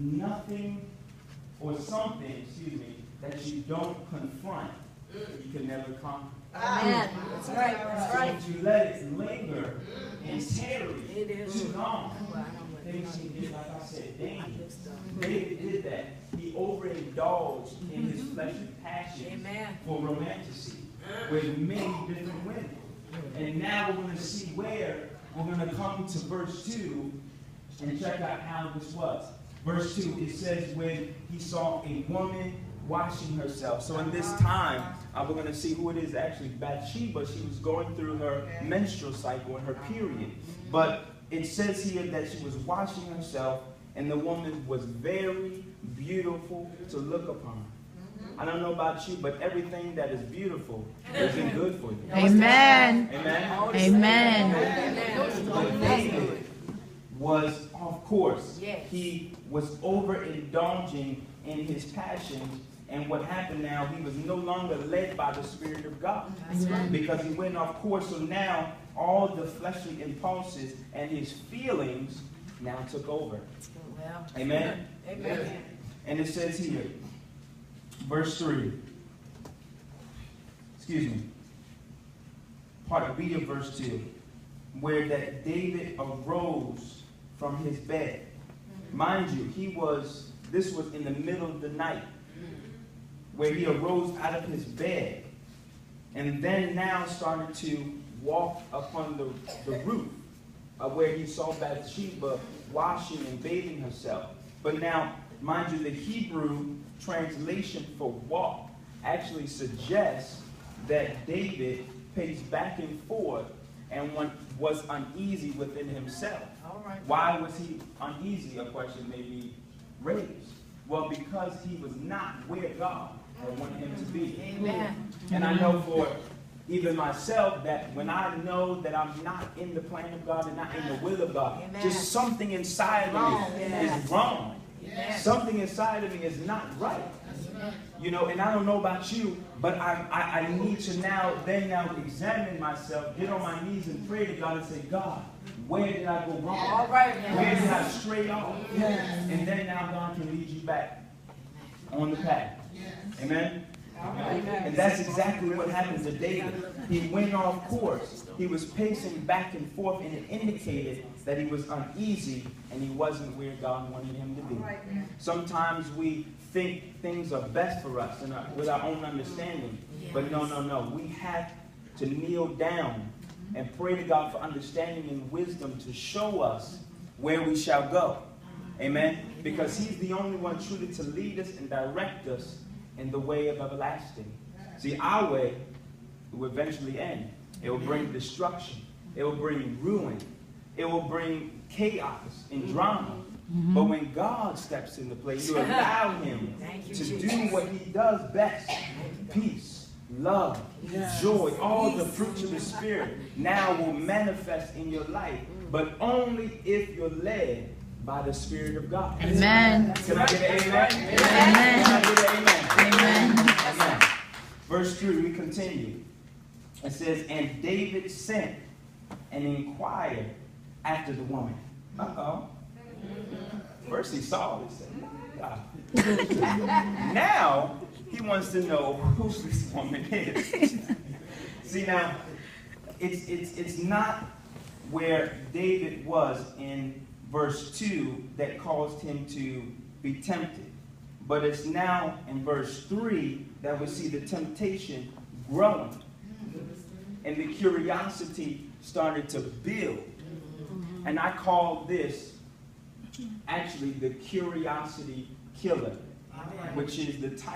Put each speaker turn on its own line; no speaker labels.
nothing or something, that you don't confront, you can never conquer.
Amen. That's right. That's right.
So if you let it linger and tarry
It is.
too long, things can get, like I said, dangerous. David did that. He overindulged in his fleshly passions
Amen.
for romanticy with many different women. And now we're going to see where we're going to come to verse 2 and check out how this was. Verse 2, it says when he saw a woman washing herself. So in this time, we're going to see who it is actually. Bathsheba, she was going through her menstrual cycle and her period. But it says here that she was washing herself, and the woman was very beautiful to look upon. I don't know about you, but everything that is beautiful isn't good for you.
Amen.
Amen.
Amen.
But David was, of course,
Yes.
he was overindulging in his passions. And what happened now, he was no longer led by the Spirit of God. Because he went off course. So now all the fleshly impulses and his feelings now took over.
Well,
Amen.
amen.
And it says here, verse 3. Excuse me. Part B of verse 2. Where that David arose from his bed. Mind you, this was in the middle of the night. Where he arose out of his bed. And then now started to walk upon the roof. Where he saw Bathsheba washing and bathing herself. But now, mind you, the Hebrew translation for walk actually suggests that David paced back and forth and was uneasy within himself.
All right.
Why was he uneasy? A question may be raised. Well, because he was not where God had wanted him to be.
Amen.
And I know for even myself that when I know that I'm not in the plan of God and not in the will of God,
Amen.
just something inside of me is wrong.
Yes.
Something inside of me is not right. You know, and I don't know about you, but I need to now examine myself, get on my knees and pray to God and say, God, where did I go wrong?
All right.
Where did I stray off? And then now God can lead you back on the path. Amen? And that's exactly what happened to David. He went off course. He was pacing back and forth, and it indicated that he was uneasy and he wasn't where God wanted him to be. Sometimes we think things are best for us and with our own understanding. But no. We have to kneel down and pray to God for understanding and wisdom to show us where we shall go. Amen? Because he's the only one truly to lead us and direct us in the way of everlasting. See, our way will eventually end. It will bring destruction. It will bring ruin. It will bring chaos and drama. But when God steps into place, you allow him to do what he does best. Peace, love, joy, all the fruits of the Spirit now will manifest in your life. But only if you're led by the Spirit of God.
Amen.
Can I get an amen?
Amen.
Can I get an amen?
Amen.
Amen. Verse 3, we continue. It says, and David sent and inquired after the woman. Uh-oh. First he saw it. He said, now he wants to know who this woman is. See, now, it's not where David was in verse 2 that caused him to be tempted. But it's now in verse 3 that we see the temptation growing. And the curiosity started to build. And I call this actually the curiosity killer, which is the type